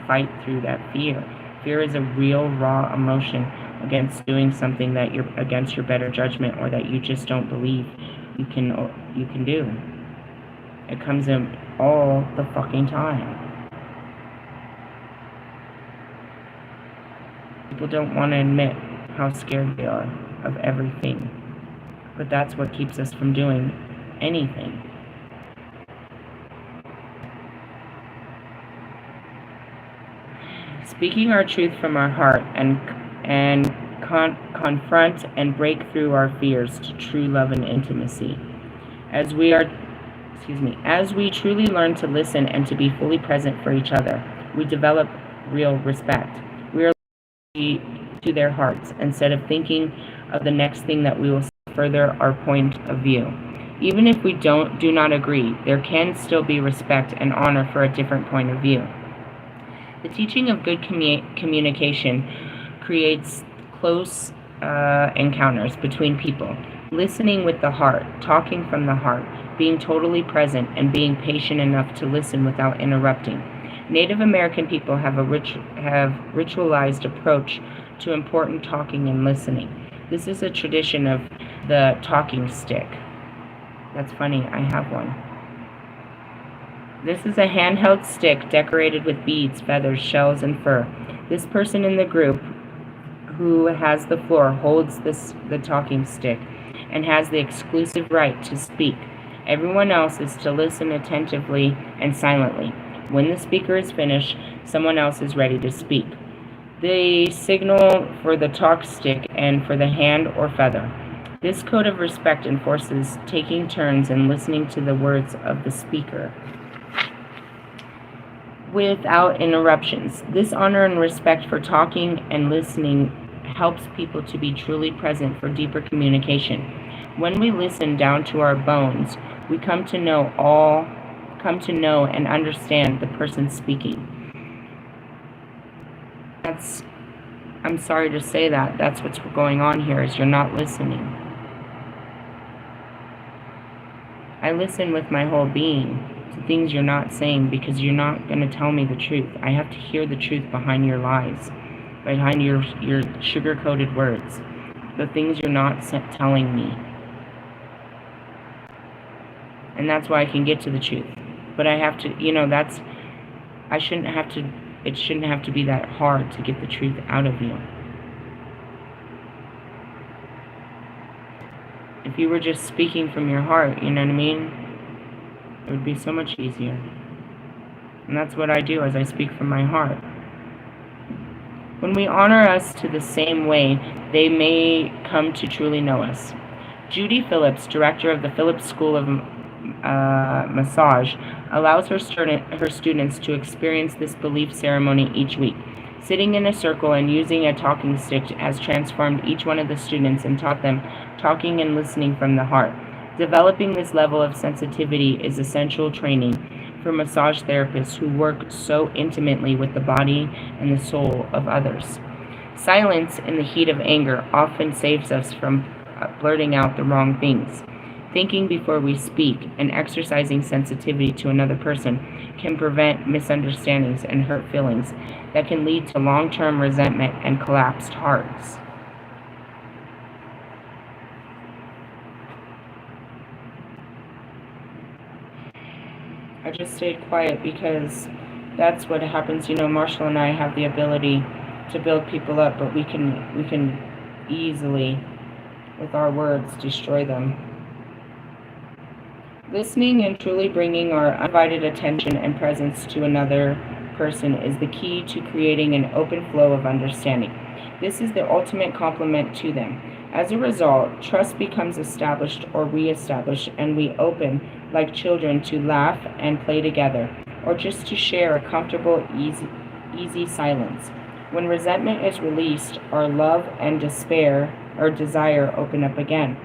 fight through that fear. Fear is a real, raw emotion against doing something that you're against your better judgment, or that you just don't believe you can do. It comes in all the fucking time. People don't want to admit how scared they are of everything, but that's what keeps us from doing anything. Speaking our truth from our heart and confront and break through our fears to true love and intimacy. As we truly learn to listen and to be fully present for each other, we develop real respect. We are to their hearts instead of thinking of the next thing that we will further our point of view. Even if we do not agree, there can still be respect and honor for a different point of view. The teaching of good communication creates close encounters between people. Listening with the heart, talking from the heart, being totally present, and being patient enough to listen without interrupting. Native American people have ritualized approach to important talking and listening. This is a tradition of the talking stick. That's funny, I have one. This is a handheld stick decorated with beads, feathers, shells, and fur. This person in the group who has the floor holds the talking stick and has the exclusive right to speak. Everyone else is to listen attentively and silently. When the speaker is finished, someone else is ready to speak. They signal for the talk stick and for the hand or feather. This code of respect enforces taking turns and listening to the words of the speaker without interruptions. This honor and respect for talking and listening helps people to be truly present for deeper communication. When we listen down to our bones, we come to know and understand the person speaking. I'm sorry to say that's what's going on here, is you're not listening. I listen with my whole being to things you're not saying, because you're not going to tell me the truth. I have to hear the truth behind your lies, behind your sugar-coated words, the things you're not telling me. And that's why I can get to the truth. But I have to, it shouldn't have to be that hard to get the truth out of you. If you were just speaking from your heart, you know what I mean? It would be so much easier. And that's what I do, as I speak from my heart. When we honor us to the same way, they may come to truly know us. Judy Phillips, director of the Phillips School of Massage, allows her students to experience this belief ceremony each week. Sitting in a circle and using a talking stick has transformed each one of the students and taught them talking and listening from the heart. Developing this level of sensitivity is essential training for massage therapists who work so intimately with the body and the soul of others. Silence in the heat of anger often saves us from blurting out the wrong things. Thinking before we speak and exercising sensitivity to another person can prevent misunderstandings and hurt feelings that can lead to long-term resentment and collapsed hearts. I just stayed quiet because that's what happens. Marshall and I have the ability to build people up, but we can easily, with our words, destroy them. Listening and truly bringing our undivided attention and presence to another person is the key to creating an open flow of understanding. This is the ultimate complement to them. As a result, trust becomes established or reestablished, and we open like children to laugh and play together, or just to share a comfortable, easy silence. When resentment is released, our love and despair or desire open up again.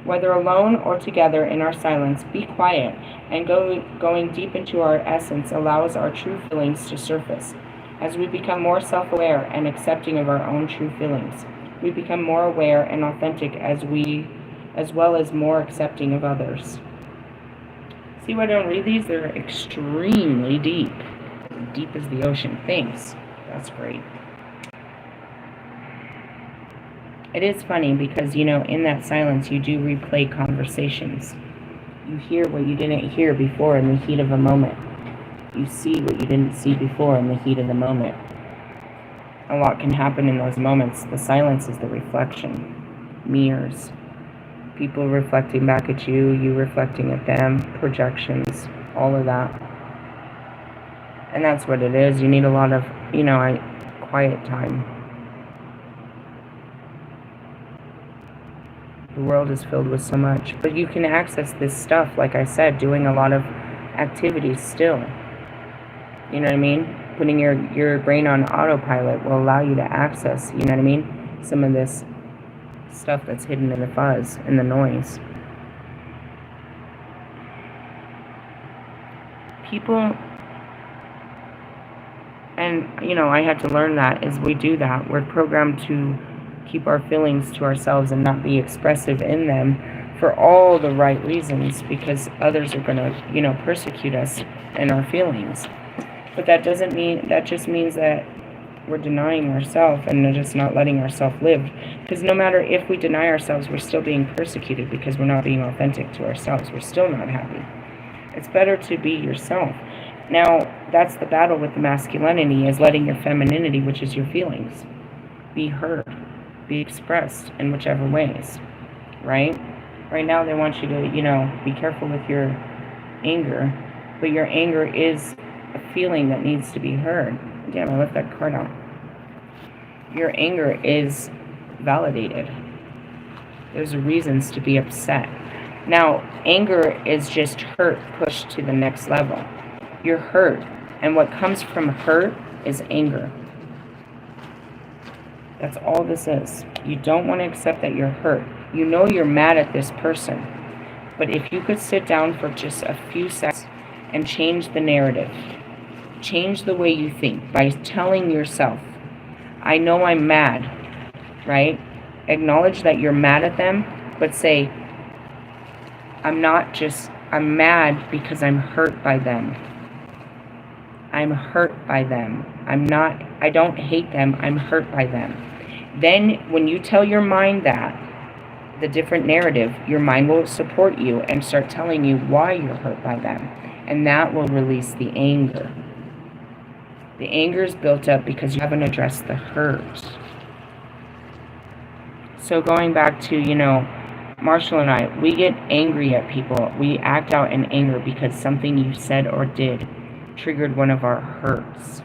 Whether alone or together in our silence, be quiet, and going deep into our essence allows our true feelings to surface. As we become more self-aware and accepting of our own true feelings, we become more aware and authentic as well as more accepting of others. See why I don't read these? They're extremely deep. Deep as the ocean. Thanks. That's great. It is funny because, in that silence, you do replay conversations. You hear what you didn't hear before in the heat of a moment. You see what you didn't see before in the heat of the moment. A lot can happen in those moments. The silence is the reflection. Mirrors. People reflecting back at you, you reflecting at them, projections, all of that. And that's what it is. You need a lot of, quiet time. The world is filled with so much. But you can access this stuff, like I said, doing a lot of activities still. You know what I mean? Putting your brain on autopilot will allow you to access, some of this stuff that's hidden in the fuzz and the noise. People, and I had to learn that as we do that. We're programmed to keep our feelings to ourselves and not be expressive in them for all the right reasons, because others are going to, persecute us in our feelings. But that just means that we're denying ourselves and just not letting ourselves live. Because no matter if we deny ourselves, we're still being persecuted because we're not being authentic to ourselves. We're still not happy. It's better to be yourself. Now, that's the battle with the masculinity, is letting your femininity, which is your feelings, be heard, be expressed in whichever ways, right? Right now they want you to, be careful with your anger. But your anger is a feeling that needs to be heard. Damn, I left that card out. Your anger is validated. There's reasons to be upset. Now, anger is just hurt pushed to the next level. You're hurt. And what comes from hurt is anger. That's all this is. You don't want to accept that you're hurt. You know you're mad at this person. But if you could sit down for just a few seconds and change the narrative, change the way you think by telling yourself, I know I'm mad, right? Acknowledge that you're mad at them, but say, I'm mad because I'm hurt by them. I'm hurt by them. I don't hate them, I'm hurt by them. Then when you tell your mind that, the different narrative, your mind will support you and start telling you why you're hurt by them. And that will release the anger. The anger is built up because you haven't addressed the hurt. So going back to, Marshall and I, we get angry at people. We act out in anger because something you said or did triggered one of our hurts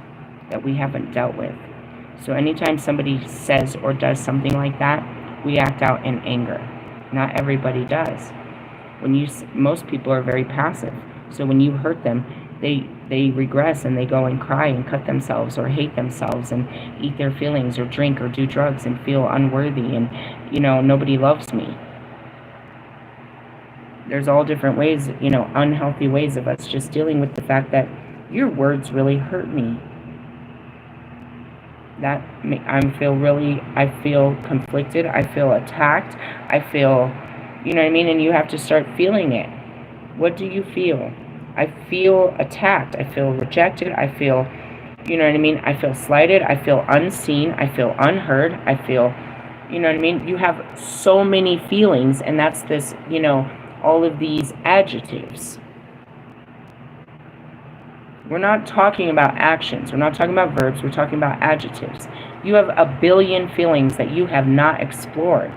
that we haven't dealt with. So anytime somebody says or does something like that, we act out in anger. Not everybody does. Most people are very passive. So when you hurt them, they regress and they go and cry and cut themselves or hate themselves and eat their feelings or drink or do drugs and feel unworthy and, nobody loves me. There's all different ways, unhealthy ways of us just dealing with the fact that your words really hurt me. I feel conflicted, I feel attacked, I feel, and you have to start feeling it. What do you feel? I feel attacked, I feel rejected, I feel, I feel slighted, I feel unseen, I feel unheard, I feel, you have so many feelings, and that's this, all of these adjectives. We're not talking about actions. We're not talking about verbs. We're talking about adjectives. You have a billion feelings that you have not explored.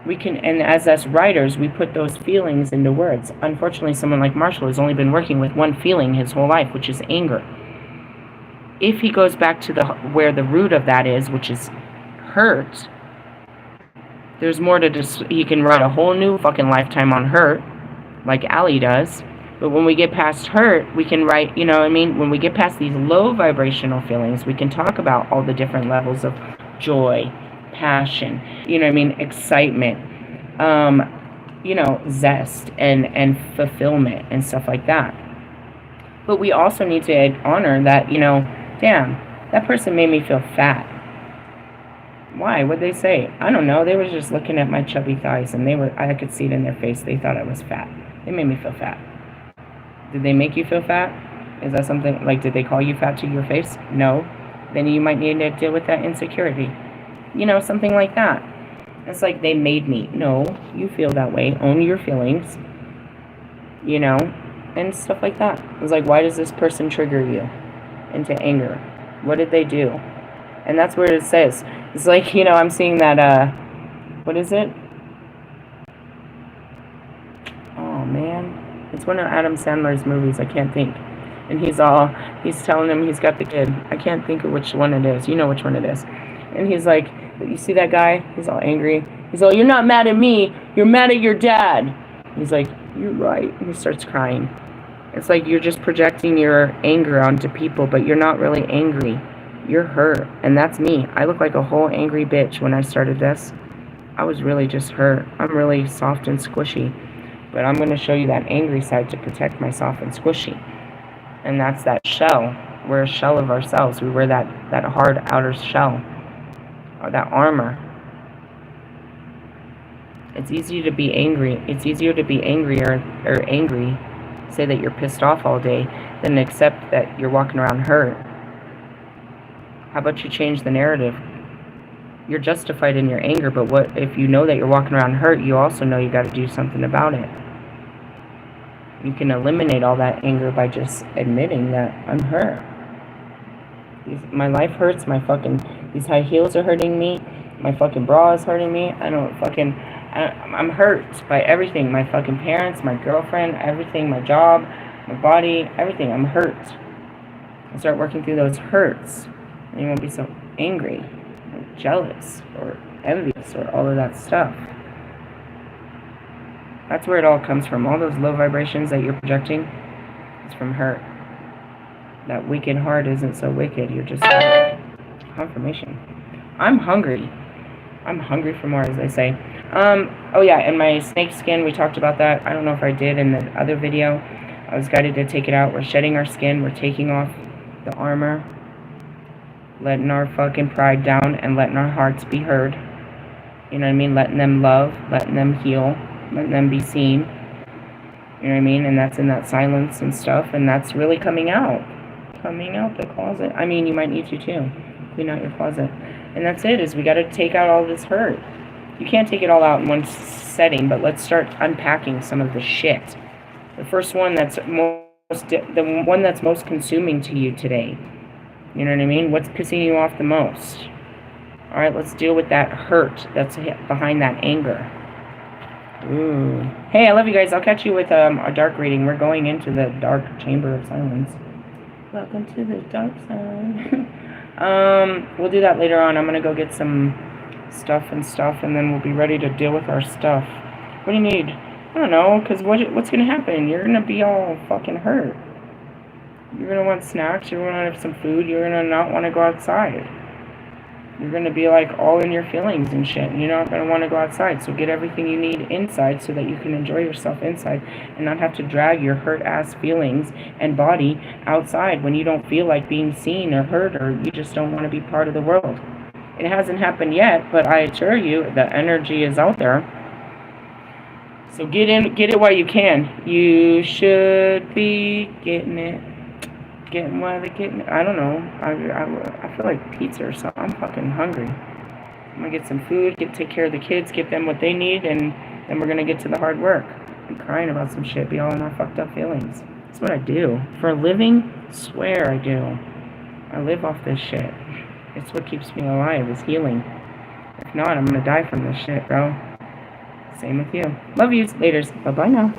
And as us writers, we put those feelings into words. Unfortunately, someone like Marshall has only been working with one feeling his whole life, which is anger. If he goes back to where the root of that is, which is hurt, there's more to he can write a whole new fucking lifetime on hurt, like Allie does. But when we get past hurt, we can write, when we get past these low vibrational feelings, we can talk about all the different levels of joy, passion, excitement, zest and fulfillment and stuff like that. But we also need to honor that, damn, that person made me feel fat. Why? What'd they say? I don't know. They were just looking at my chubby thighs and I could see it in their face. They thought I was fat. They made me feel fat. Did they make you feel fat? Is that something, did they call you fat to your face? No. Then you might need to deal with that insecurity. Something like that. It's like they made me. No, you feel that way. Own your feelings. And stuff like that. It's like, why does this person trigger you into anger? What did they do? And that's where it says. It's like, I'm seeing that, what is it? Oh, man. It's one of Adam Sandler's movies. I can't think. And he's telling him he's got the kid. I can't think of which one it is. You know which one it is. And he's like, you see that guy? He's all angry. He's all, you're not mad at me. You're mad at your dad. He's like, you're right. And he starts crying. It's like you're just projecting your anger onto people, but you're not really angry. You're hurt. And that's me. I look like a whole angry bitch when I started this. I was really just hurt. I'm really soft and squishy. But I'm going to show you that angry side to protect my soft and squishy. And that's that shell. We're a shell of ourselves. We wear that hard outer shell. Or that armor. It's easy to be angry. It's easier to be angry or angry, say that you're pissed off all day, than accept that you're walking around hurt. How about you change the narrative? You're justified in your anger, but what if you know that you're walking around hurt, you also know you got to do something about it. You can eliminate all that anger by just admitting that I'm hurt. My life hurts. These high heels are hurting me. My fucking bra is hurting me. I'm hurt by everything. My fucking parents, my girlfriend, everything, my job, my body, everything. I'm hurt. I start working through those hurts, and you won't be so angry, or jealous, or envious, or all of that stuff. That's where it all comes from. All those low vibrations that you're projecting, it's from hurt. That wicked heart isn't so wicked. You're just confirmation. I'm hungry. I'm hungry for more, as I say. Oh yeah, and my snake skin, we talked about that. I don't know if I did in the other video. I was guided to take it out. We're shedding our skin. We're taking off the armor. Letting our fucking pride down and letting our hearts be heard. You know what I mean? Letting them love. Letting them heal. Letting them be seen. You know what I mean? And that's in that silence and stuff. And that's really coming out. Coming out the closet. I mean, you might need to too. Clean out your closet. And that's it, is we got to take out all this hurt. You can't take it all out in one setting, but let's start unpacking some of the shit. The first one that's the one that's most consuming to you today. You know what I mean? What's pissing you off the most? All right, let's deal with that hurt that's behind that anger. Ooh. Hey, I love you guys. I'll catch you with a dark reading. We're going into the dark chamber of silence. Welcome to the dark side. We'll do that later on. I'm gonna go get some stuff, and then we'll be ready to deal with our stuff. What do you need? I don't know, because what's gonna happen? You're gonna be all fucking hurt. You're gonna want snacks, you're gonna have some food, you're gonna not want to go outside. You're gonna be like all in your feelings and shit, and you're not gonna want to go outside. So get everything you need inside so that you can enjoy yourself inside and not have to drag your hurt ass feelings and body outside when you don't feel like being seen or heard, or you just don't want to be part of the world. It hasn't happened yet, but I assure you the energy is out there. So get it while you can. You should be getting it. Getting while they're getting it. I don't know. I feel like pizza or something. I'm fucking hungry. I'm gonna get some food, take care of the kids, give them what they need, and then we're gonna get to the hard work. I'm crying about some shit, be all in our fucked up feelings. That's what I do. For a living, swear I do. I live off this shit. It's what keeps me alive, is healing. If not, I'm gonna die from this shit, bro. Same with you. Love yous. Laters. Bye-bye now.